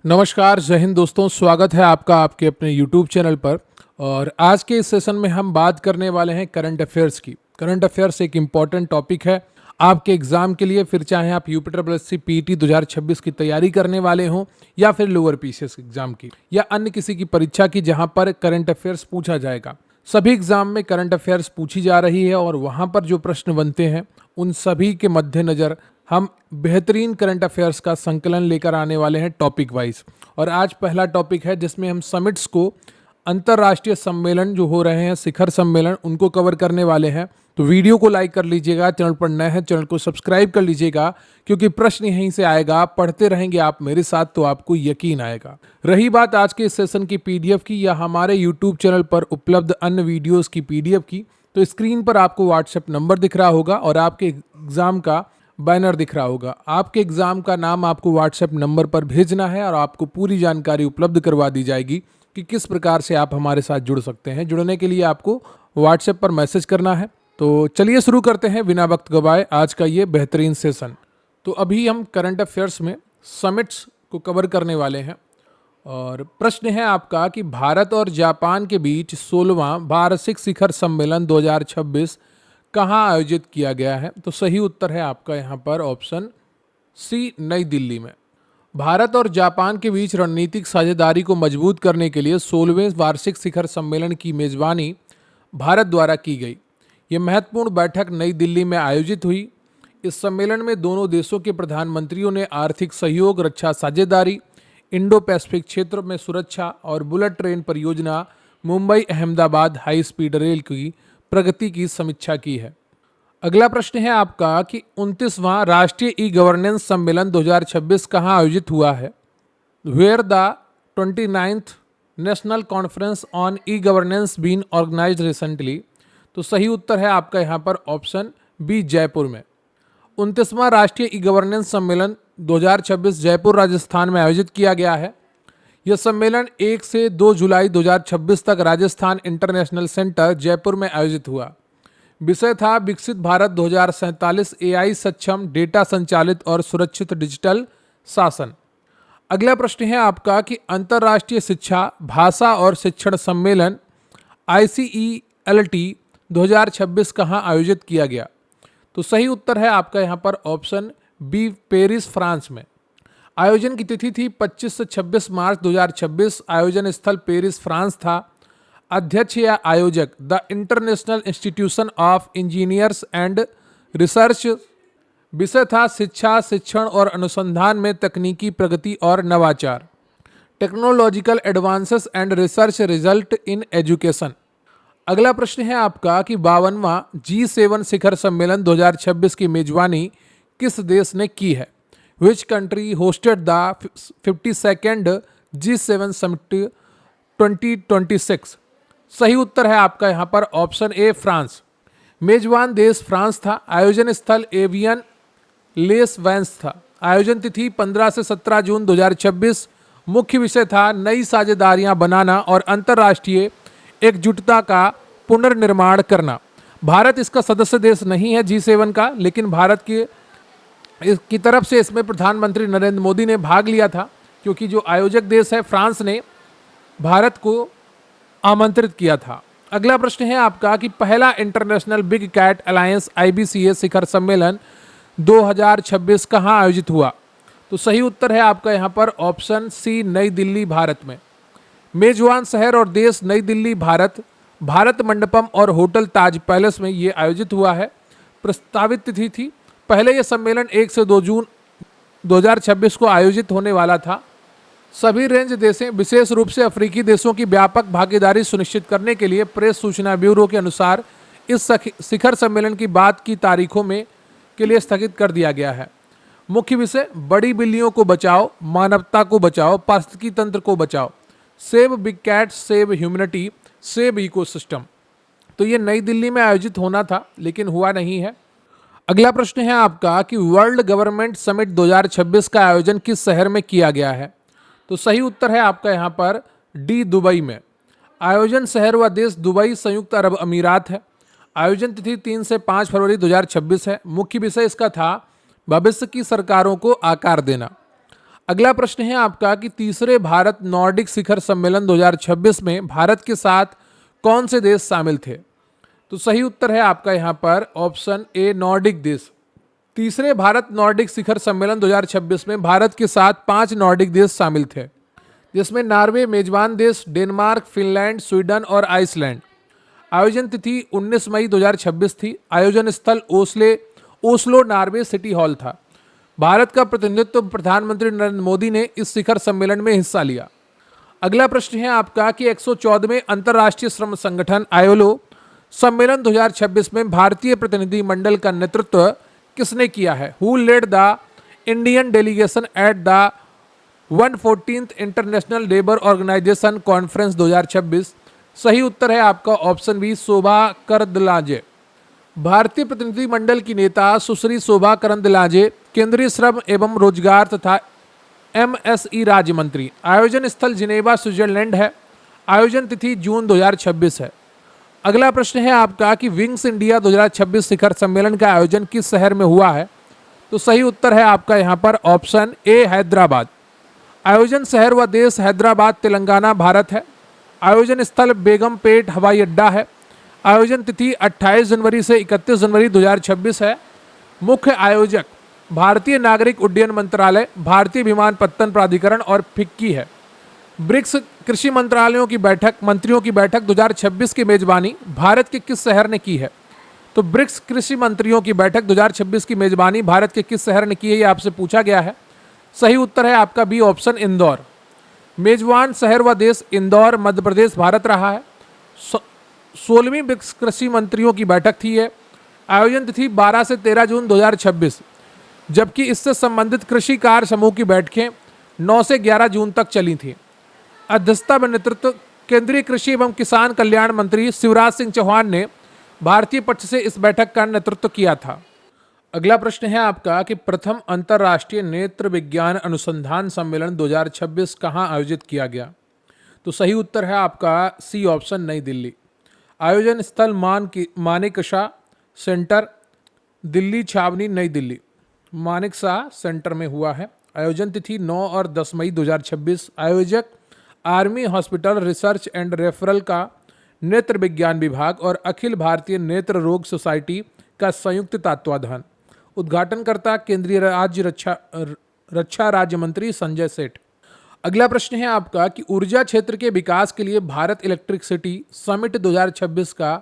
नमस्कार, जय हिंद दोस्तों। स्वागत है आपका आपके अपने यूट्यूब चैनल पर। और आज के इस सेशन में हम बात करने वाले हैं करंट अफेयर्स की। करंट अफेयर्स एक इम्पॉर्टेंट टॉपिक है आपके एग्जाम के लिए, फिर चाहे आप यूपीएससी पीटी 2026 की तैयारी करने वाले हों या फिर लोअर पीसीएस एग्जाम की या अन्य किसी की परीक्षा की जहां पर करंट अफेयर्स पूछा जाएगा। सभी एग्जाम में करंट अफेयर्स पूछी जा रही है और वहां पर जो प्रश्न बनते हैं उन सभी के मद्देनजर हम बेहतरीन करंट अफेयर्स का संकलन लेकर आने वाले हैं टॉपिक वाइज। और आज पहला टॉपिक है जिसमें हम समिट्स को, अंतर्राष्ट्रीय सम्मेलन जो हो रहे हैं, शिखर सम्मेलन, उनको कवर करने वाले हैं। तो वीडियो को लाइक कर लीजिएगा, चैनल पर नए हैं चैनल को सब्सक्राइब कर लीजिएगा, क्योंकि प्रश्न यहीं से आएगा। आप पढ़ते रहेंगे आप मेरे साथ तो आपको यकीन आएगा। रही बात आज के इस सेशन की पीडीएफ की या हमारे यूट्यूब चैनल पर उपलब्ध अन्य वीडियोज़ की पीडीएफ की, तो स्क्रीन पर आपको व्हाट्सएप नंबर दिख रहा होगा और आपके एग्जाम का बैनर दिख रहा होगा। आपके एग्जाम का नाम आपको व्हाट्सएप नंबर पर भेजना है और आपको पूरी जानकारी उपलब्ध करवा दी जाएगी कि किस प्रकार से आप हमारे साथ जुड़ सकते हैं। जुड़ने के लिए आपको व्हाट्सएप पर मैसेज करना है। तो चलिए शुरू करते हैं बिना वक्त गवाए आज का ये बेहतरीन सेशन। तो अभी हम करंट अफेयर्स में समिट्स को कवर करने वाले हैं और प्रश्न है आपका कि भारत और जापान के बीच 16वां वार्षिक शिखर सम्मेलन 2026 कहाँ आयोजित किया गया है। तो सही उत्तर है आपका यहाँ पर ऑप्शन सी, नई दिल्ली में। भारत और जापान के बीच रणनीतिक साझेदारी को मजबूत करने के लिए 16वें वार्षिक शिखर सम्मेलन की मेजबानी भारत द्वारा की गई। ये महत्वपूर्ण बैठक नई दिल्ली में आयोजित हुई। इस सम्मेलन में दोनों देशों के प्रधानमंत्रियों ने आर्थिक सहयोग, रक्षा साझेदारी, इंडो पैसिफिक क्षेत्र में सुरक्षा और बुलेट ट्रेन परियोजना, Mumbai Ahmedabad high speed rail की प्रगति की समीक्षा की है। अगला प्रश्न है आपका कि 29वां राष्ट्रीय ई गवर्नेंस सम्मेलन 2026 कहाँ आयोजित हुआ है। Where the 29th national conference on e governance been organised recently. तो सही उत्तर है आपका यहाँ पर ऑप्शन बी, जयपुर में। 29वां राष्ट्रीय ई गवर्नेंस सम्मेलन 2026 जयपुर राजस्थान में आयोजित किया गया है। यह सम्मेलन 1 से 2 जुलाई 2026 तक राजस्थान इंटरनेशनल सेंटर जयपुर में आयोजित हुआ। विषय था विकसित भारत 2047, एआई सक्षम, डेटा संचालित और सुरक्षित डिजिटल शासन। अगला प्रश्न है आपका कि अंतर्राष्ट्रीय शिक्षा, भाषा और शिक्षण सम्मेलन ICELT 2026 कहाँ आयोजित किया गया। तो सही उत्तर है आपका यहाँ पर ऑप्शन बी, पेरिस, फ्रांस में। आयोजन की तिथि थी 25 से 26 मार्च 2026। आयोजन स्थल पेरिस, फ्रांस था। अध्यक्ष या आयोजक the international institution of engineers and research. विषय था शिक्षा, शिक्षण और अनुसंधान में तकनीकी प्रगति और नवाचार, technological advances and research result in education. अगला प्रश्न है आपका कि 52वां G7 शिखर सम्मेलन 2026 की मेजबानी किस देश ने की है। Which country hosted the 52nd G7 Summit 2026? सही उत्तर है आपका यहाँ पर ऑप्शन ए, फ्रांस। मेजबान देश फ्रांस था। आयोजन स्थल एवियन लेस वैंस था। आयोजन तिथि 15 से 17 जून 2026। मुख्य विषय था नई साझेदारियां बनाना और अंतर्राष्ट्रीय एकजुटता का पुनर्निर्माण करना। भारत इसका सदस्य देश नहीं है G7 का, लेकिन भारत की तरफ से इसमें प्रधानमंत्री नरेंद्र मोदी ने भाग लिया था, क्योंकि जो आयोजक देश है फ्रांस ने भारत को आमंत्रित किया था। अगला प्रश्न है आपका कि पहला international big cat alliance IBCA शिखर सम्मेलन 2026 कहाँ आयोजित हुआ। तो सही उत्तर है आपका यहाँ पर ऑप्शन सी, नई दिल्ली, भारत में। मेजबान शहर और देश नई दिल्ली, भारत। भारत मंडपम और होटल ताज पैलेस में ये आयोजित हुआ है। प्रस्तावित तिथि थी, पहले यह सम्मेलन 1 से 2 जून 2026 को आयोजित होने वाला था। सभी रेंज देशें, विशेष रूप से अफ्रीकी देशों की व्यापक भागीदारी सुनिश्चित करने के लिए प्रेस सूचना ब्यूरो के अनुसार इस शिखर सम्मेलन की बात की तारीखों में के लिए स्थगित कर दिया गया है। मुख्य विषय बड़ी बिल्लियों को बचाओ, मानवता को बचाओ, पारिस्थितिकी तंत्र को बचाओ, save big cat, save humanity, save ecosystem. तो ये नई दिल्ली में आयोजित होना था लेकिन हुआ नहीं है। अगला प्रश्न है आपका कि वर्ल्ड गवर्नमेंट समिट 2026 का आयोजन किस शहर में किया गया है। तो सही उत्तर है आपका यहाँ पर डी, दुबई में। आयोजन शहर व देश दुबई, संयुक्त अरब अमीरात है। आयोजन तिथि 3 से 5 फरवरी 2026 है। मुख्य विषय इसका था भविष्य की सरकारों को आकार देना। अगला प्रश्न है आपका कि तीसरे भारत नॉर्डिक शिखर सम्मेलन 2026 में भारत के साथ कौन से देश शामिल थे? तो सही उत्तर है आपका यहाँ पर ऑप्शन ए, नॉर्डिक देश। तीसरे भारत नॉर्डिक शिखर सम्मेलन 2026 में भारत के साथ 5 नॉर्डिक देश शामिल थे, जिसमें नॉर्वे मेजबान देश, डेनमार्क, फिनलैंड, स्वीडन और आइसलैंड। आयोजन तिथि 19 मई 2026 थी। आयोजन स्थल ओस्लो नॉर्वे सिटी हॉल था। भारत का प्रतिनिधित्व प्रधानमंत्री नरेंद्र मोदी ने इस शिखर सम्मेलन में हिस्सा लिया। अगला प्रश्न है आपका कि 114वें अंतर्राष्ट्रीय श्रम संगठन आईएलओ सम्मेलन 2026 में भारतीय प्रतिनिधि मंडल का नेतृत्व किसने किया है? Who led the Indian delegation at the 114th international labour organisation conference 2026? सही उत्तर है आपका ऑप्शन बी, शोभा करंदलाजे। भारतीय प्रतिनिधिमंडल की नेता सुश्री शोभा करंदलाजे केंद्रीय श्रम एवं रोजगार तथा एमएसई राज्य मंत्री। आयोजन स्थल जिनेवा, स्विट्जरलैंड है। आयोजन तिथि जून 2026 है। अगला प्रश्न है आपका कि विंग्स इंडिया 2026 शिखर सम्मेलन का आयोजन किस शहर में हुआ है? तो सही उत्तर है आपका यहाँ पर ऑप्शन ए, हैदराबाद। आयोजन शहर व देश हैदराबाद, तेलंगाना, भारत है। आयोजन स्थल बेगमपेट हवाई अड्डा है। आयोजन तिथि 28 जनवरी से 31 जनवरी 2026 है। मुख्य आयोजक भारतीय नागरिक उड्डयन मंत्रालय, भारतीय विमानपत्तन प्राधिकरण और फिक्की है। ब्रिक्स कृषि मंत्रियों की बैठक 2026 की मेजबानी भारत के किस शहर ने की है? तो ब्रिक्स कृषि मंत्रियों की बैठक 2026 की मेजबानी भारत के किस शहर ने की है, ये आपसे पूछा गया है। सही उत्तर है आपका बी ऑप्शन, इंदौर। मेजबान शहर व देश इंदौर, मध्य प्रदेश, भारत रहा है। 16वीं ब्रिक्स कृषि मंत्रियों की बैठक थी है। आयोजन तिथि 12 से 13 जून 2026, जबकि इससे संबंधित कृषि कार्य समूह की बैठकें 9 से 11 जून तक चली थी। अध्यक्षता व नेतृत्व केंद्रीय कृषि एवं किसान कल्याण मंत्री शिवराज सिंह चौहान ने भारतीय पक्ष से इस बैठक का नेतृत्व किया था। अगला प्रश्न है आपका कि प्रथम अंतर्राष्ट्रीय नेत्र विज्ञान अनुसंधान सम्मेलन 2026 कहाँ आयोजित किया गया? तो सही उत्तर है आपका सी ऑप्शन, नई दिल्ली। आयोजन स्थल मानेकशा सेंटर, दिल्ली छावनी, नई दिल्ली। मानेकशा सेंटर में हुआ है। आयोजन तिथि 9 और 10 मई 2026। आयोजक army hospital research and referral का नेत्र विज्ञान विभाग और अखिल भारतीय नेत्र रोग सोसाइटी का संयुक्त तत्वाधान। उद्घाटनकर्ता केंद्रीय रक्षा राज्य मंत्री संजय सेठ। अगला प्रश्न है आपका कि ऊर्जा क्षेत्र के विकास के लिए भारत इलेक्ट्रिसिटी समिट 2026 का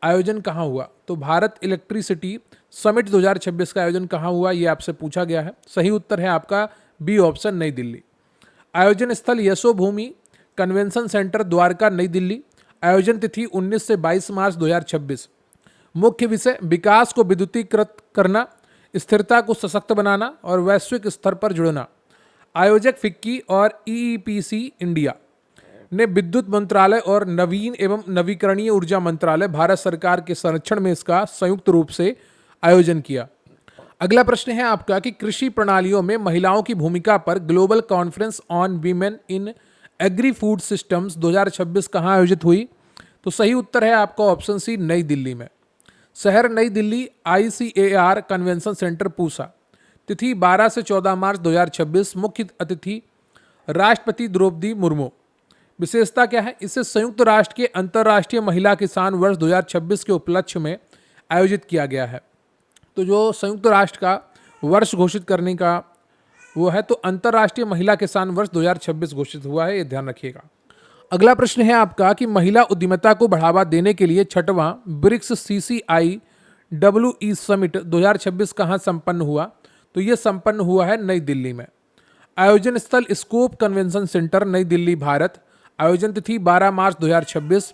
आयोजन कहाँ हुआ? तो भारत इलेक्ट्रिसिटी समिट 2026 का आयोजन कहाँ हुआ, ये आपसे पूछा गया है। सही उत्तर है आपका बी ऑप्शन, नई दिल्ली। आयोजन स्थल यशो भूमि कन्वेंशन सेंटर, द्वारका, नई दिल्ली। आयोजन तिथि 19 से 22 मार्च 2026। मुख्य विषय विकास को विद्युतीकृत करना, स्थिरता को सशक्त बनाना और वैश्विक स्तर पर जुड़ना। आयोजक फिक्की और ईईपीसी इंडिया ने विद्युत मंत्रालय और नवीन एवं नवीकरणीय ऊर्जा मंत्रालय भारत सरकार के संरक्षण में इसका संयुक्त रूप से आयोजन किया। अगला प्रश्न है आपका कि कृषि प्रणालियों में महिलाओं की भूमिका पर global conference on women in agri food systems 2026 कहाँ आयोजित हुई? तो सही उत्तर है आपका ऑप्शन सी, नई दिल्ली में। शहर नई Delhi, ICAR convention centre, Pusa. तिथि 12 से 14 मार्च 2026। मुख्य अतिथि राष्ट्रपति द्रौपदी मुर्मू। विशेषता क्या है? इसे संयुक्त राष्ट्र के अंतर्राष्ट्रीय महिला किसान वर्ष 2026 के उपलक्ष्य में आयोजित किया गया है। तो जो संयुक्त राष्ट्र का वर्ष घोषित करने का वो है, तो अंतर्राष्ट्रीय महिला किसान वर्ष 2026 घोषित हुआ है, ये ध्यान रखिएगा। अगला प्रश्न है आपका कि महिला उद्यमिता को बढ़ावा देने के लिए 6वां ब्रिक्स CCIWE समिट 2026 कहाँ संपन्न हुआ? तो ये संपन्न हुआ है नई दिल्ली में। आयोजन स्थल स्कोप कन्वेंशन सेंटर, नई दिल्ली, भारत। आयोजन तिथि 12 मार्च 2026।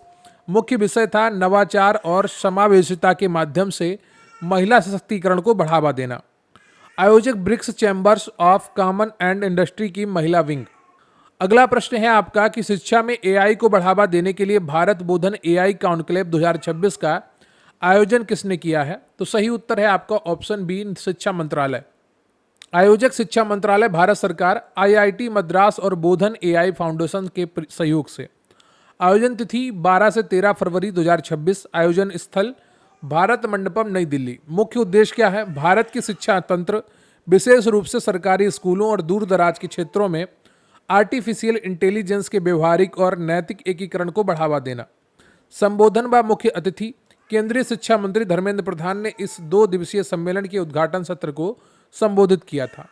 मुख्य विषय था नवाचार और समावेशिता के माध्यम से महिला सशक्तिकरण को बढ़ावा देना। आयोजक BRICS chambers of common and industry की महिला विंग। अगला प्रश्न है आपका कि शिक्षा में AI को बढ़ावा देने के लिए भारत बोधन AI कॉन्क्लेव 2026 का आयोजन किसने किया है? तो सही उत्तर है आपका ऑप्शन बी, शिक्षा मंत्रालय। आयोजक शिक्षा मंत्रालय, भारत सरकार, IIT मद्रास और बोधन AI फाउंडेशन के सहयोग से। आयोजन तिथि 12 से 13 फरवरी 2026। आयोजन स्थल भारत मंडपम, नई दिल्ली। मुख्य उद्देश्य क्या है? भारत की शिक्षा तंत्र विशेष रूप से सरकारी स्कूलों और दूर दराज के क्षेत्रों में आर्टिफिशियल इंटेलिजेंस के व्यवहारिक और नैतिक एकीकरण को बढ़ावा देना। संबोधन व मुख्य अतिथि केंद्रीय शिक्षा मंत्री धर्मेंद्र प्रधान ने इस 2 दिवसीय सम्मेलन के उद्घाटन सत्र को संबोधित किया था।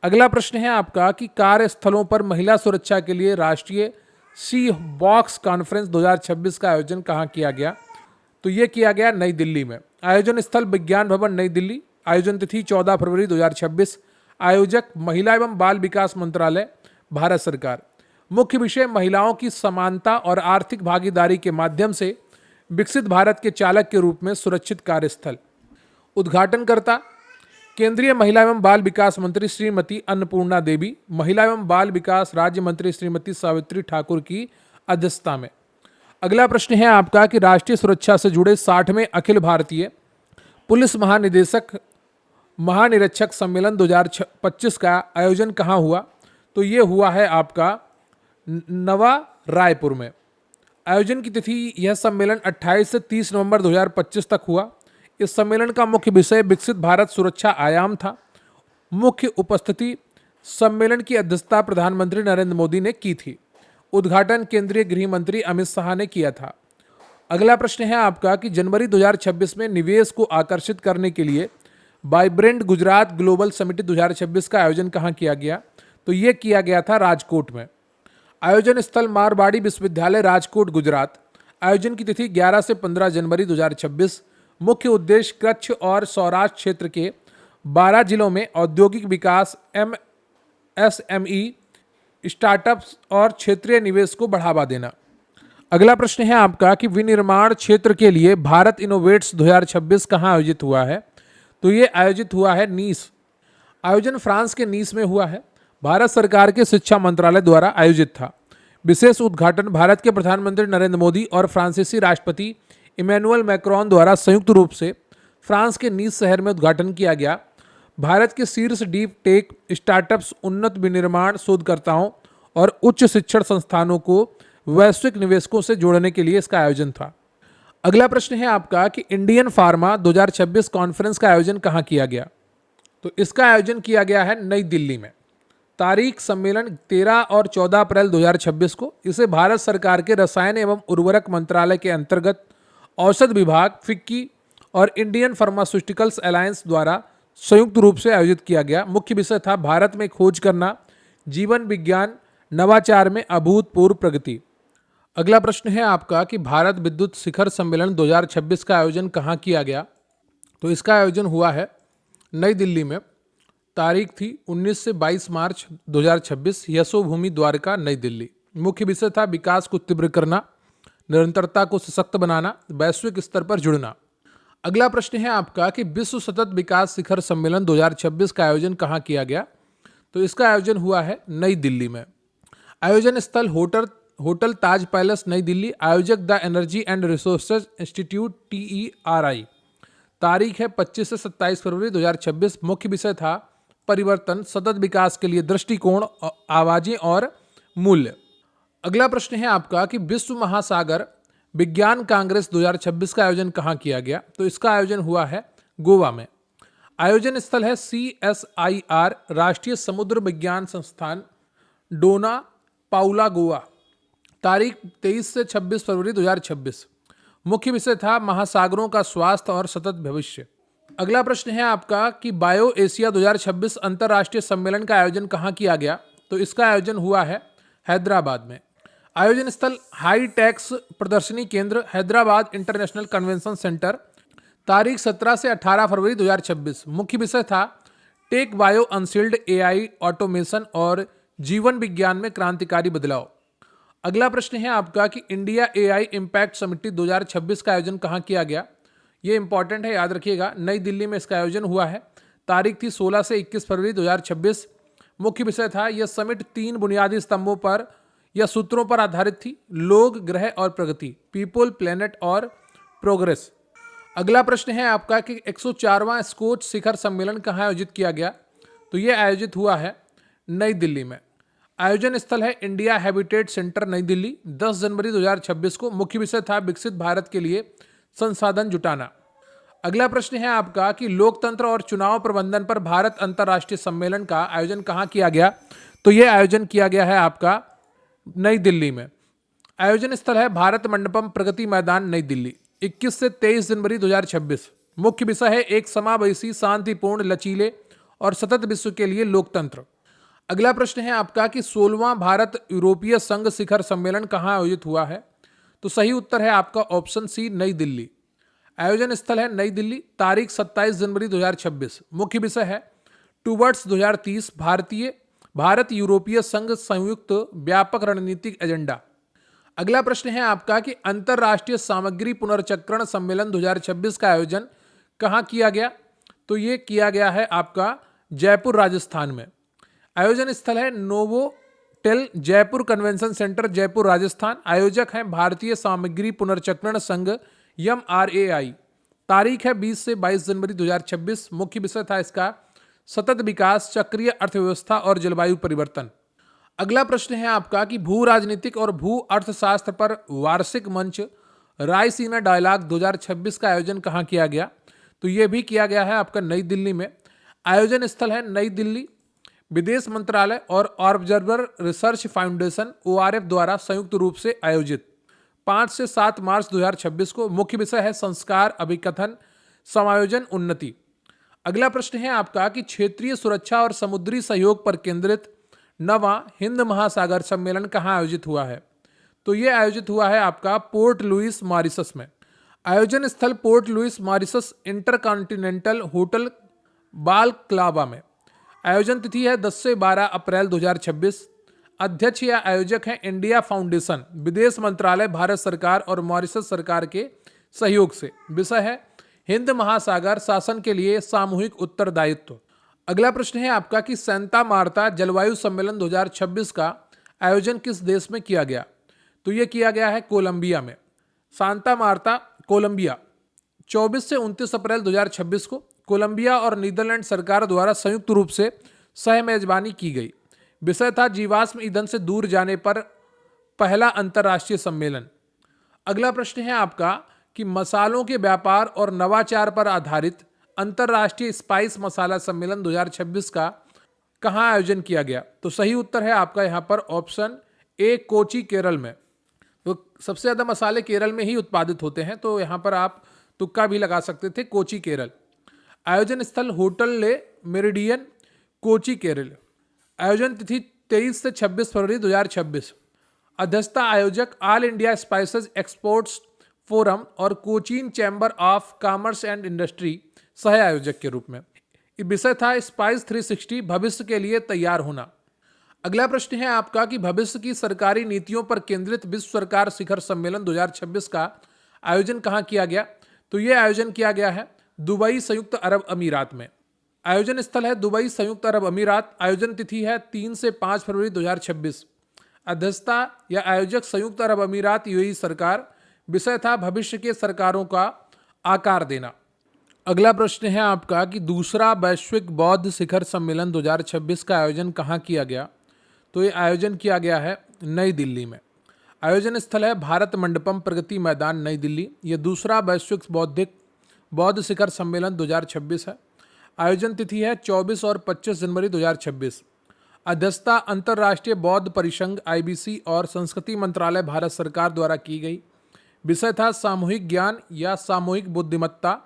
अगला प्रश्न है आपका कि कार्यस्थलों पर महिला सुरक्षा के लिए राष्ट्रीय सी बॉक्स कॉन्फ्रेंस 2026 का आयोजन कहाँ किया गया? तो ये किया गया नई दिल्ली में। आयोजन स्थल विज्ञान भवन नई दिल्ली। आयोजन तिथि 14 फरवरी 2026। आयोजक महिला एवं बाल विकास मंत्रालय, भारत सरकार। मुख्य विषय महिलाओं की समानता और आर्थिक भागीदारी के माध्यम से विकसित भारत के चालक के रूप में सुरक्षित कार्यस्थल। उद्घाटनकर्ता केंद्रीय महिला एवं बाल विकास मंत्री श्रीमती अन्नपूर्णा देवी, महिला एवं बाल विकास राज्य मंत्री श्रीमती सावित्री ठाकुर की अध्यक्षता में। अगला प्रश्न है आपका कि राष्ट्रीय सुरक्षा से जुड़े 60वें अखिल भारतीय पुलिस महानिरीक्षक सम्मेलन 2025 का आयोजन कहाँ हुआ? तो ये हुआ है आपका नवा रायपुर में। आयोजन की तिथि यह सम्मेलन 28 से 30 नवंबर 2025 तक हुआ। इस सम्मेलन का मुख्य विषय विकसित भारत सुरक्षा आयाम था। मुख्य उपस्थिति सम्मेलन की अध्यक्षता प्रधानमंत्री नरेंद्र मोदी ने की थी। उद्घाटन केंद्रीय गृह मंत्री अमित शाह ने किया था। अगला प्रश्न है आपका कि जनवरी 2026 में निवेश को आकर्षित करने के लिए वाइब्रेंट गुजरात ग्लोबल समिट 2026 का आयोजन कहाँ किया गया? तो ये किया गया था राजकोट में। आयोजन स्थल मारवाड़ी विश्वविद्यालय राजकोट गुजरात। आयोजन की तिथि 11 से 15 जनवरी 2026। मुख्य उद्देश्य कच्छ और सौराष्ट्र क्षेत्र के 12 जिलों में औद्योगिक विकास, एमएसएमई, स्टार्टअप्स और क्षेत्रीय निवेश को बढ़ावा देना। अगला प्रश्न है आपका कि विनिर्माण क्षेत्र के लिए भारत इनोवेट्स 2026 कहाँ आयोजित हुआ है? तो ये आयोजित हुआ है नीस। आयोजन फ्रांस के नीस में हुआ है। भारत सरकार के शिक्षा मंत्रालय द्वारा आयोजित था। विशेष उद्घाटन भारत के प्रधानमंत्री नरेंद्र मोदी और फ्रांसीसी राष्ट्रपति इमैनुअल मैक्रोन द्वारा संयुक्त रूप से फ्रांस के नीस शहर में उद्घाटन किया गया। भारत के शीर्ष डीप टेक स्टार्टअप्स, उन्नत विनिर्माण शोधकर्ताओं और उच्च शिक्षण संस्थानों को वैश्विक निवेशकों से जोड़ने के लिए इसका आयोजन था। अगला प्रश्न है आपका कि इंडियन फार्मा 2026 कॉन्फ्रेंस का आयोजन कहाँ किया गया? तो इसका आयोजन किया गया है नई दिल्ली में। तारीख सम्मेलन 13 और 14 अप्रैल 2026 को। इसे भारत सरकार के रसायन एवं उर्वरक मंत्रालय के अंतर्गत औषध विभाग, फिक्की और इंडियन फार्मास्यूटिकल्स अलायंस द्वारा संयुक्त रूप से आयोजित किया गया। मुख्य विषय था भारत में खोज करना, जीवन विज्ञान, नवाचार में अभूतपूर्व प्रगति। अगला प्रश्न है आपका कि भारत विद्युत शिखर सम्मेलन 2026 का आयोजन कहाँ किया गया? तो इसका आयोजन हुआ है नई दिल्ली में। तारीख थी 19 से 22 मार्च 2026। यशोभूमि द्वारका, नई दिल्ली। मुख्य विषय था विकास को तीव्र करना, निरंतरता को सशक्त बनाना, वैश्विक स्तर पर जुड़ना। अगला प्रश्न है आपका कि विश्व सतत विकास शिखर सम्मेलन 2026 का आयोजन कहाँ किया गया? तो इसका आयोजन हुआ है नई दिल्ली में। आयोजन स्थल होटल ताज पैलेस, नई दिल्ली। आयोजक the energy and resources institute, TERI। तारीख है 25 से 27 फरवरी 2026। मुख्य विषय था परिवर्तन, सतत विकास के लिए दृष्टिकोण, आवाजें और मूल्य। अगला प्रश्न है आपका कि विश्व महासागर विज्ञान कांग्रेस 2026 का आयोजन कहाँ किया गया? तो इसका आयोजन हुआ है गोवा में। आयोजन स्थल है CSIR राष्ट्रीय समुद्र विज्ञान संस्थान, डोना पाउला, गोवा। तारीख 23 से 26 फरवरी 2026। मुख्य विषय था महासागरों का स्वास्थ्य और सतत भविष्य। अगला प्रश्न है आपका कि बायो एशिया 2026 अंतर्राष्ट्रीय सम्मेलन का आयोजन कहाँ किया गया? तो इसका आयोजन हुआ है हैदराबाद में। आयोजन स्थल हाई टेक्स प्रदर्शनी केंद्र, हैदराबाद इंटरनेशनल कन्वेंशन सेंटर। तारीख 17 से 18 फरवरी 2026। मुख्य विषय था tech bio unsealed, AI, automation और जीवन विज्ञान में क्रांतिकारी बदलाव। अगला प्रश्न है आपका कि इंडिया AI इम्पैक्ट समिट 2026 का आयोजन कहाँ किया गया? ये इंपॉर्टेंट है, याद रखिएगा। नई दिल्ली में इसका आयोजन हुआ है। तारीख थी 16 से 21 फरवरी 2026। मुख्य विषय था यह समिट 3 बुनियादी स्तंभों पर या सूत्रों पर आधारित थी: लोग, ग्रह और प्रगति, पीपल, प्लेनेट और प्रोग्रेस। अगला प्रश्न है आपका कि 104वां स्कोच शिखर सम्मेलन कहाँ आयोजित किया गया? तो ये आयोजित हुआ है नई दिल्ली में। आयोजन स्थल है इंडिया हैबिटेट सेंटर, नई दिल्ली, 10 जनवरी 2026 को। मुख्य विषय था विकसित भारत के लिए संसाधन जुटाना। अगला प्रश्न है आपका कि लोकतंत्र और चुनाव प्रबंधन पर भारत अंतर्राष्ट्रीय सम्मेलन का आयोजन कहाँ किया गया? तो यह आयोजन किया गया है आपका नई दिल्ली में। आयोजन स्थल है भारत मंडपम, प्रगति मैदान, नई दिल्ली। 21 से 23 जनवरी 2026। मुख्य विषय है एक समावेशी, शांतिपूर्ण, लचीले और सतत विश्व के लिए लोकतंत्र। अगला प्रश्न है आपका कि 16वां भारत यूरोपीय संघ शिखर सम्मेलन कहाँ आयोजित हुआ है? तो सही उत्तर है आपका ऑप्शन सी, नई दिल्ली। आयोजन स्थल है नई दिल्ली। तारीख 27 जनवरी 2026। मुख्य विषय है टूवर्ड्स 2030, भारत यूरोपीय संघ संयुक्त व्यापक रणनीतिक एजेंडा। अगला प्रश्न है आपका कि अंतर्राष्ट्रीय सामग्री पुनर्चक्रण सम्मेलन 2026 का आयोजन कहाँ किया गया? तो ये किया गया है आपका जयपुर, राजस्थान में। आयोजन स्थल है Novotel Jaipur convention centre, Jaipur, Rajasthan. आयोजक हैं भारतीय सामग्री पुनर्चक्रण संघ MRAI। तारीख है 20 से 22 जनवरी 2026। मुख्य विषय था इसका सतत विकास, चक्रीय अर्थव्यवस्था और जलवायु परिवर्तन। अगला प्रश्न है आपका कि भू राजनीतिक और भू अर्थशास्त्र पर वार्षिक मंच रायसीना डायलॉग 2026 का आयोजन कहाँ किया गया? तो ये भी किया गया है आपका नई दिल्ली में। आयोजन स्थल है नई दिल्ली। विदेश मंत्रालय और ऑब्जर्वर रिसर्च फाउंडेशन ORF द्वारा संयुक्त रूप से आयोजित 5 से 7 मार्च 2026 को। मुख्य विषय है संस्कार, अभिकथन, समायोजन, उन्नति। अगला प्रश्न है आपका कि क्षेत्रीय सुरक्षा और समुद्री सहयोग पर केंद्रित 9वां हिंद महासागर सम्मेलन कहाँ आयोजित हुआ है? तो ये आयोजित हुआ है आपका पोर्ट लुइस, मॉरिशस में। आयोजन स्थल Port Louis, Mauritius InterContinental hotel Balaclava में। आयोजन तिथि है 10 से 12 अप्रैल 2026। अध्यक्ष या आयोजक हैं इंडिया फाउंडेशन, विदेश मंत्रालय, भारत सरकार और मॉरिशस सरकार के सहयोग से। विषय है हिंद महासागर शासन के लिए सामूहिक उत्तरदायित्व। अगला प्रश्न है आपका कि सेंटा मार्ता जलवायु सम्मेलन 2026 का आयोजन किस देश में किया गया? तो यह किया गया है कोलंबिया में। Santa Marta, Colombia. 24 से 29 अप्रैल 2026 को कोलंबिया और नीदरलैंड सरकार द्वारा संयुक्त रूप से सह मेजबानी की गई। विषय था जीवाश्म ईंधन से दूर जाने पर पहला अंतर्राष्ट्रीय सम्मेलन। अगला प्रश्न है आपका कि मसालों के व्यापार और नवाचार पर आधारित अंतर्राष्ट्रीय स्पाइस मसाला सम्मेलन 2026 का कहाँ आयोजन किया गया? तो सही उत्तर है आपका यहाँ पर ऑप्शन ए, कोची, केरल में। तो सबसे ज़्यादा मसाले केरल में ही उत्पादित होते हैं, तो यहाँ पर आप तुक्का भी लगा सकते थे, कोची, केरल। आयोजन स्थल होटल ले मेरिडियन, कोची, केरल। आयोजन तिथि 23 से 26 फरवरी 2026। अध्यक्षता आयोजक All India Spices Exports Forum और Cochin Chamber of Commerce and Industry सह आयोजक के रूप में। विषय था स्पाइस 360, भविष्य के लिए तैयार होना। अगला प्रश्न है आपका कि भविष्य की सरकारी नीतियों पर केंद्रित विश्व सरकार शिखर सम्मेलन 2026 का आयोजन कहाँ किया गया? तो ये आयोजन किया गया है दुबई, संयुक्त अरब अमीरात में। आयोजन स्थल है दुबई, संयुक्त अरब अमीरात। आयोजन तिथि है 3 से 5 फरवरी 2026। अध्यक्षता या आयोजक संयुक्त अरब अमीरात, UAE सरकार। विषय था भविष्य के सरकारों का आकार देना। अगला प्रश्न है आपका कि दूसरा वैश्विक बौद्ध शिखर सम्मेलन 2026 का आयोजन कहाँ किया गया? तो ये आयोजन किया गया है नई दिल्ली में। आयोजन स्थल है भारत मंडपम, प्रगति मैदान, नई दिल्ली। ये दूसरा वैश्विक बौद्ध शिखर सम्मेलन 2026 है। आयोजन तिथि है 24 और 25 जनवरी 2026। अध्यक्षता अंतर्राष्ट्रीय बौद्ध परिसंघ IBC और संस्कृति मंत्रालय, भारत सरकार द्वारा की गई। विषय था सामूहिक ज्ञान या सामूहिक बुद्धिमत्ता,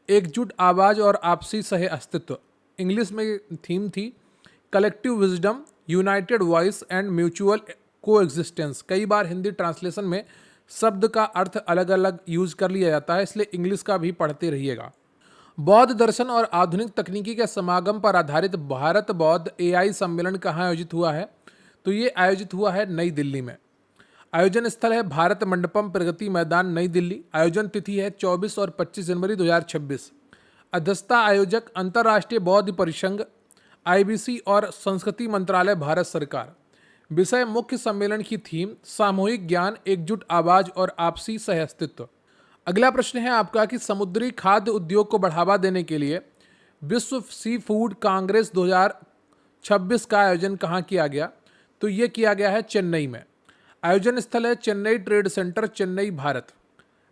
एकजुट आवाज और आपसी सह अस्तित्व। इंग्लिश में थीम थी collective wisdom, United voice and mutual coexistence. कई बार हिंदी ट्रांसलेशन में शब्द का अर्थ अलग अलग यूज कर लिया जाता है, इसलिए इंग्लिश का भी पढ़ते रहिएगा। बौद्ध दर्शन और आधुनिक तकनीकी के समागम पर आधारित भारत बौद्ध AI सम्मेलन कहाँ आयोजित हुआ है? तो ये आयोजित हुआ है नई दिल्ली में। आयोजन स्थल है भारत मंडपम, प्रगति मैदान, नई दिल्ली। आयोजन तिथि है 24 और 25 जनवरी 2026। अध्यक्षता आयोजक अंतर्राष्ट्रीय बौद्ध परिसंघ IBC और संस्कृति मंत्रालय, भारत सरकार। विषय मुख्य सम्मेलन की थीम सामूहिक ज्ञान, एकजुट आवाज और आपसी सह अस्तित्व। अगला प्रश्न है आपका कि समुद्री खाद्य उद्योग को बढ़ावा देने के लिए विश्व सी फूड कांग्रेस 2026 का आयोजन कहाँ किया गया? तो ये किया गया है चेन्नई में। आयोजन स्थल है चेन्नई ट्रेड सेंटर, चेन्नई, भारत।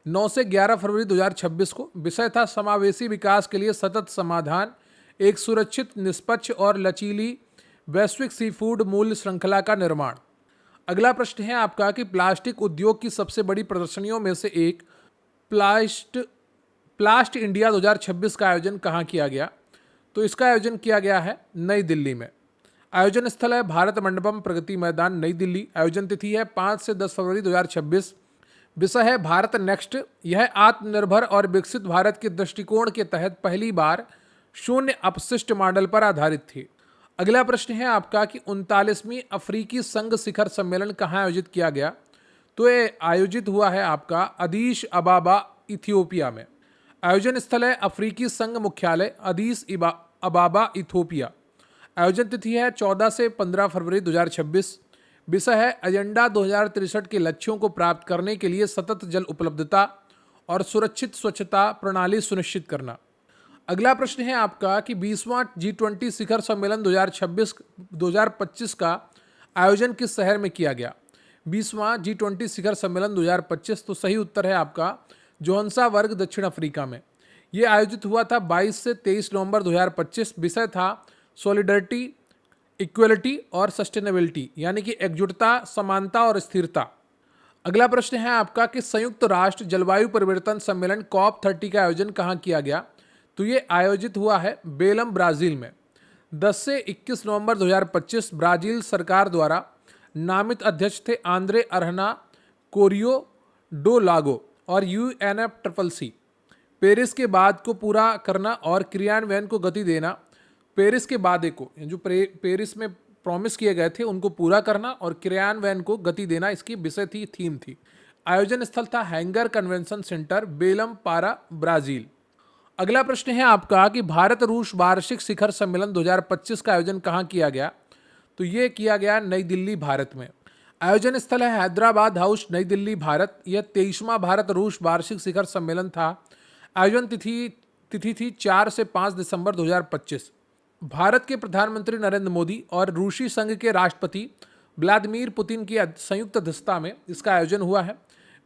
9 से 11 फरवरी 2026 को। विषय था समावेशी विकास के लिए सतत समाधान, एक सुरक्षित, निष्पक्ष और लचीली वैश्विक सी फूड मूल्य श्रृंखला का निर्माण। अगला प्रश्न है आपका कि प्लास्टिक उद्योग की सबसे बड़ी प्रदर्शनियों में से एक प्लास्ट प्लास्ट इंडिया 2026 का आयोजन कहाँ किया गया? तो इसका आयोजन किया गया है नई दिल्ली में। आयोजन स्थल है भारत मंडपम, प्रगति मैदान, नई दिल्ली। आयोजन तिथि है 5 से 10 फरवरी 2026। विषय है भारत नेक्स्ट। यह आत्मनिर्भर और विकसित भारत के दृष्टिकोण के तहत पहली बार शून्य अपशिष्ट मॉडल पर आधारित थी। अगला प्रश्न है आपका कि 39वीं अफ्रीकी संघ शिखर सम्मेलन कहाँ आयोजित किया गया? तो ये आयोजित हुआ है आपका अदीस अबाबा, इथियोपिया में। आयोजन स्थल है अफ्रीकी संघ मुख्यालय, अदीस अबाबा, इथियोपिया। आयोजन तिथि है 14 से 15 फरवरी 2026। विषय है एजेंडा 2063 के लक्ष्यों को प्राप्त करने के लिए सतत जल उपलब्धता और सुरक्षित स्वच्छता प्रणाली सुनिश्चित करना। अगला प्रश्न है आपका कि 20वां G20 शिखर सम्मेलन 2025 का आयोजन किस शहर में किया गया? 20वां G20 शिखर सम्मेलन 2025, तो सही उत्तर है आपका जोहान्सबर्ग, दक्षिण अफ्रीका में। ये आयोजित हुआ था 22 से 23 नवंबर 2025। विषय था सॉलिडरिटी, इक्वलिटी और सस्टेनेबिलिटी, यानी कि एकजुटता, समानता और स्थिरता। अगला प्रश्न है आपका कि संयुक्त राष्ट्र जलवायु परिवर्तन सम्मेलन COP30 का आयोजन कहाँ किया गया? तो ये आयोजित हुआ है बेलम, ब्राज़ील में। 10 से 21 नवंबर 2025 ब्राज़ील सरकार द्वारा नामित अध्यक्ष थे आंद्रे अरहना कोरियो डो लागो और UNFCCC। पेरिस के बाद को पूरा करना और क्रियान्वयन को गति देना। पेरिस के वादे को, जो पेरिस में प्रॉमिस किए गए थे उनको पूरा करना और क्रियान्वयन को गति देना, इसकी विषय थी, थीम थी। आयोजन स्थल था हैंगर कन्वेंशन सेंटर, बेलम पारा, ब्राज़ील। अगला प्रश्न है आपका कि भारत रूस वार्षिक शिखर सम्मेलन 2025 का आयोजन कहाँ किया गया? तो ये किया गया नई दिल्ली, भारत में। आयोजन स्थल है हैदराबाद हाउस, नई दिल्ली, भारत। यह 23वां भारत रूस वार्षिक शिखर सम्मेलन था। आयोजन तिथि थी 4 से 5 दिसंबर 2025। भारत के प्रधानमंत्री नरेंद्र मोदी और रूसी संघ के राष्ट्रपति व्लादिमीर पुतिन की संयुक्त अध्यक्षता में इसका आयोजन हुआ है।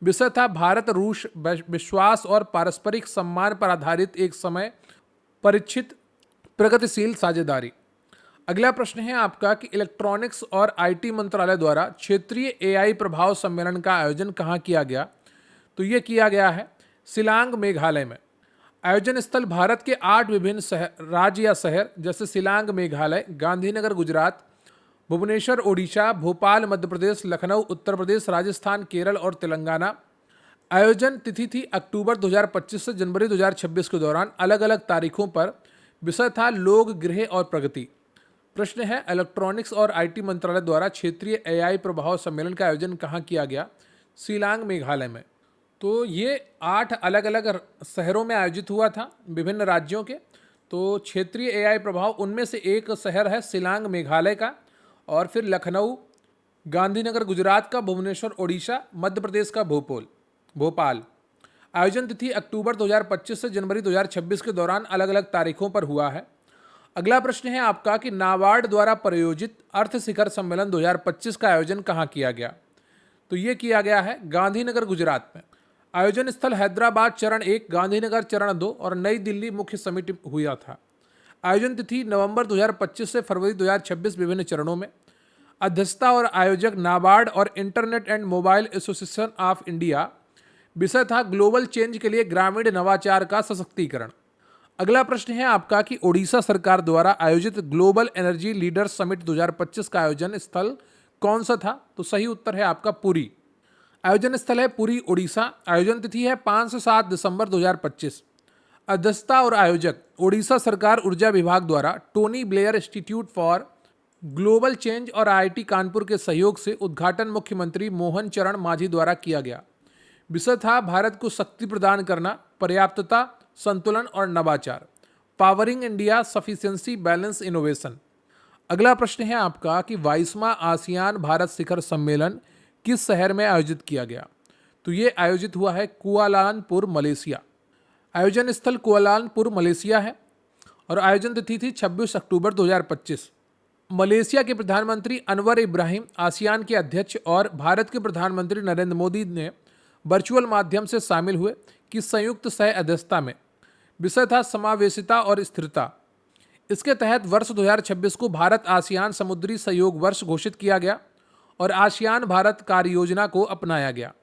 विषय था भारत रूस विश्वास और पारस्परिक सम्मान पर आधारित एक समय परीक्षित प्रगतिशील साझेदारी। अगला प्रश्न है आपका कि इलेक्ट्रॉनिक्स और IT मंत्रालय द्वारा क्षेत्रीय AI प्रभाव सम्मेलन का आयोजन कहाँ किया गया? तो ये किया गया है शिलांग, मेघालय में। आयोजन स्थल भारत के 8 विभिन्न राज्य या शहर जैसे शिलांग मेघालय, गांधीनगर गुजरात, भुवनेश्वर ओडिशा, भोपाल मध्य प्रदेश, लखनऊ उत्तर प्रदेश, राजस्थान, केरल और तेलंगाना। आयोजन तिथि थी अक्टूबर 2025 से जनवरी 2026 के दौरान अलग अलग तारीखों पर। विषय था लोग, गृह और प्रगति। प्रश्न है इलेक्ट्रॉनिक्स और IT मंत्रालय द्वारा क्षेत्रीय AI प्रभाव सम्मेलन का आयोजन कहाँ किया गया? शिलांग, मेघालय में। तो ये 8 अलग अलग शहरों में आयोजित हुआ था, विभिन्न राज्यों के। तो क्षेत्रीय AI प्रभाव, उनमें से एक शहर है शिलांग, मेघालय का, और फिर लखनऊ, गांधीनगर गुजरात का, भुवनेश्वर ओडिशा, मध्य प्रदेश का भोपाल। आयोजन तिथि अक्टूबर 2025 से जनवरी 2026 के दौरान अलग अलग तारीखों पर हुआ है। अगला प्रश्न है आपका कि नाबार्ड द्वारा प्रायोजित अर्थ शिखर सम्मेलन 2025 का आयोजन कहाँ किया गया? तो ये किया गया है गांधीनगर, गुजरात में। आयोजन स्थल हैदराबाद चरण 1, गांधीनगर चरण 2 और नई दिल्ली मुख्य समिट हुआ था। आयोजन तिथि नवंबर 2025 से फरवरी 2026, विभिन्न चरणों में। अध्यक्षता और आयोजक नाबार्ड और internet and mobile association of India. विषय था ग्लोबल चेंज के लिए ग्रामीण नवाचार का सशक्तिकरण। अगला प्रश्न है आपका कि ओडिशा सरकार द्वारा आयोजित ग्लोबल एनर्जी लीडर्स समिट 2025 का आयोजन स्थल कौन सा था? तो सही उत्तर है आपका पुरी। आयोजन स्थल है पुरी, ओडिशा। आयोजन तिथि है 5 से 7 दिसंबर 2025। अध्यक्षता और आयोजक ओडिशा सरकार ऊर्जा विभाग द्वारा Tony Blair institute for global change और IIT कानपुर के सहयोग से उद्घाटन मुख्यमंत्री मोहन चरण मांझी द्वारा किया गया। विषय था भारत को शक्ति प्रदान करना, पर्याप्तता, संतुलन और नवाचार, powering India sufficiency balance innovation. अगला प्रश्न है आपका कि 22वां आसियान भारत शिखर सम्मेलन किस शहर में आयोजित किया गया? तो ये आयोजित हुआ है कुआलालंपुर, मलेशिया। आयोजन स्थल कुआलालंपुर, मलेशिया है और आयोजन तिथि थी 26 अक्टूबर 2025। मलेशिया के प्रधानमंत्री अनवर इब्राहिम, आसियान के अध्यक्ष, और भारत के प्रधानमंत्री नरेंद्र मोदी ने वर्चुअल माध्यम से शामिल हुए कि संयुक्त सह अध्यक्षता में। विषय था समावेशिता और स्थिरता। इसके तहत वर्ष 2026 को भारत आसियान समुद्री सहयोग वर्ष घोषित किया गया और आसियान भारत कार्य योजना को अपनाया गया।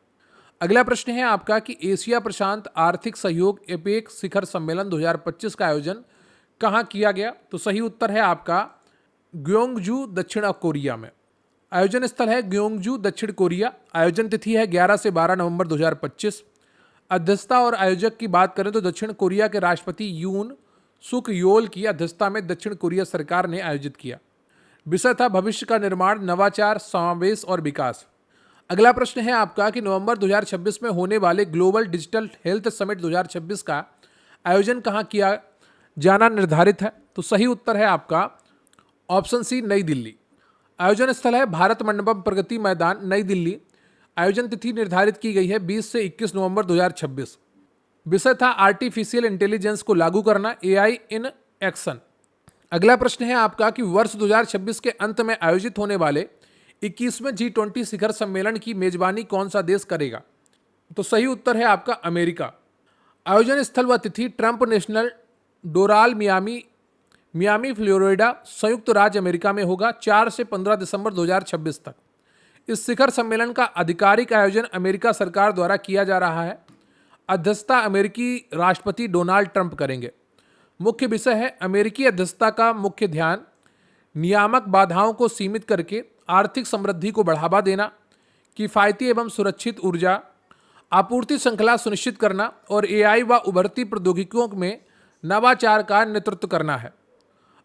अगला प्रश्न है आपका कि एशिया प्रशांत आर्थिक सहयोग एपेक शिखर सम्मेलन 2025 का आयोजन कहाँ किया गया? तो सही उत्तर है आपका ग्योंगजू, दक्षिण कोरिया में। आयोजन स्थल है ग्योंगजू, दक्षिण कोरिया। आयोजन तिथि है 11 से 12 नवंबर 2025। अध्यक्षता और आयोजक की बात करें तो दक्षिण कोरिया के राष्ट्रपति यून सुक योल की अध्यक्षता में दक्षिण कोरिया सरकार ने आयोजित किया। विषय था भविष्य का निर्माण, नवाचार, समावेश और विकास। अगला प्रश्न है आपका कि नवंबर 2026 में होने वाले ग्लोबल डिजिटल हेल्थ समिट 2026 का आयोजन कहाँ किया जाना निर्धारित है? तो सही उत्तर है आपका ऑप्शन सी, नई दिल्ली। आयोजन स्थल है भारत मंडपम, प्रगति मैदान, नई दिल्ली। आयोजन तिथि निर्धारित की गई है 20 से 21 नवंबर 2026। विषय था आर्टिफिशियल इंटेलिजेंस को लागू करना, एआई इन एक्शन। अगला प्रश्न है आपका कि वर्ष 2026 के अंत में आयोजित होने वाले 21वें G20 शिखर सम्मेलन की मेजबानी कौन सा देश करेगा? तो सही उत्तर है आपका अमेरिका। आयोजन स्थल व तिथि ट्रंप नेशनल डोराल, मियामी फ्लोरिडा, संयुक्त राज्य अमेरिका में होगा 4 से 15 दिसंबर 2026 तक। इस शिखर सम्मेलन का आधिकारिक आयोजन अमेरिका सरकार द्वारा किया जा रहा है। अध्यक्षता अमेरिकी राष्ट्रपति डोनाल्ड ट्रंप करेंगे। मुख्य विषय है अमेरिकी अध्यक्षता का मुख्य ध्यान नियामक बाधाओं को सीमित करके आर्थिक समृद्धि को बढ़ावा देना, किफ़ायती एवं सुरक्षित ऊर्जा आपूर्ति श्रृंखला सुनिश्चित करना और एआई व उभरती प्रौद्योगिकियों में नवाचार का नेतृत्व करना है।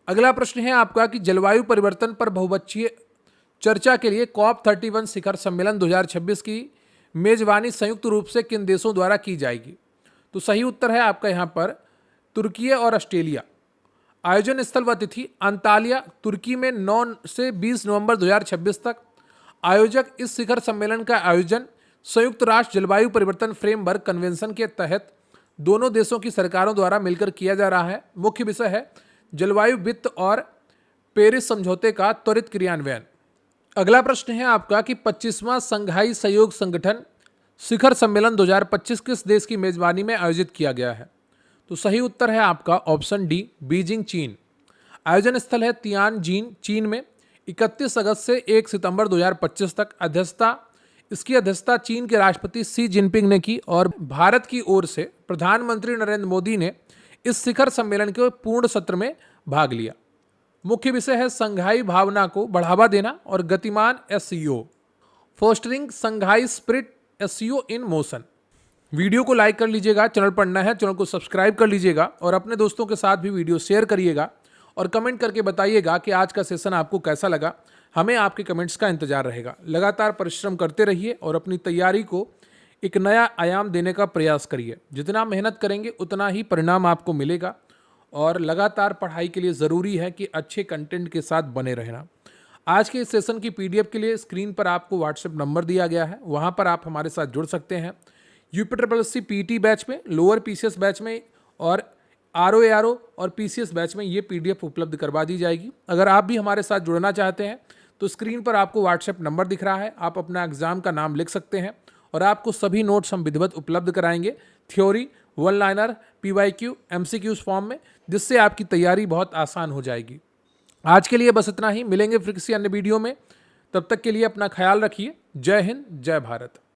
अगला प्रश्न है आपका कि जलवायु परिवर्तन पर बहुपक्षीय चर्चा के लिए COP31 शिखर सम्मेलन 2026 की मेजबानी संयुक्त रूप से किन देशों द्वारा की जाएगी? तो सही उत्तर है आपका यहाँ पर तुर्की और ऑस्ट्रेलिया। आयोजन स्थल व तिथि अंतालिया, तुर्की में 9 से 20 नवंबर 2026 तक। आयोजक इस शिखर सम्मेलन का आयोजन संयुक्त राष्ट्र जलवायु परिवर्तन फ्रेमवर्क कन्वेंशन के तहत दोनों देशों की सरकारों द्वारा मिलकर किया जा रहा है। मुख्य विषय है जलवायु वित्त और पेरिस समझौते का त्वरित क्रियान्वयन। अगला प्रश्न है आपका कि 25वां संघाई सहयोग संगठन शिखर सम्मेलन 2025 किस देश की मेजबानी में आयोजित किया गया है? तो सही उत्तर है आपका ऑप्शन डी, बीजिंग, चीन। आयोजन स्थल है तियानजिन, चीन में 31 अगस्त से 1 सितंबर 2025 तक। इसकी अध्यक्षता चीन के राष्ट्रपति शी जिनपिंग ने की और भारत की ओर से प्रधानमंत्री नरेंद्र मोदी ने इस शिखर सम्मेलन के पूर्ण सत्र में भाग लिया। मुख्य विषय है संघाई भावना को बढ़ावा देना और गतिमान SCO, fostering Shanghai spirit, SCO in motion. Video को लाइक कर लीजिएगा, चैनल पर नया है चैनल को सब्सक्राइब कर लीजिएगा और अपने दोस्तों के साथ भी वीडियो शेयर करिएगा और कमेंट करके बताइएगा कि आज का सेशन आपको कैसा लगा। हमें आपके कमेंट्स का इंतजार रहेगा। लगातार परिश्रम करते रहिए और अपनी तैयारी को एक नया आयाम देने का प्रयास करिए। जितना मेहनत करेंगे उतना ही परिणाम आपको मिलेगा और लगातार पढ़ाई के लिए ज़रूरी है कि अच्छे कंटेंट के साथ बने रहना। आज के इस सेशन की पीडीएफ के लिए स्क्रीन पर आपको व्हाट्सएप नंबर दिया गया है, वहाँ पर आप हमारे साथ जुड़ सकते हैं। UPSSC पीटी बैच में, लोअर PCS बैच में और RO और PCS बैच में ये PDF उपलब्ध करवा दी जाएगी। अगर आप भी हमारे साथ जुड़ना चाहते हैं तो स्क्रीन पर आपको व्हाट्सएप नंबर दिख रहा है, आप अपना एग्जाम का नाम लिख सकते हैं और आपको सभी नोट्स हम विधिवत उपलब्ध कराएंगे, theory, one liner, PYQ, MCQs form में, जिससे आपकी तैयारी बहुत आसान हो जाएगी। आज के लिए बस इतना ही, मिलेंगे फिर किसी अन्य वीडियो में। तब तक के लिए अपना ख्याल रखिए। जय हिंद, जय भारत।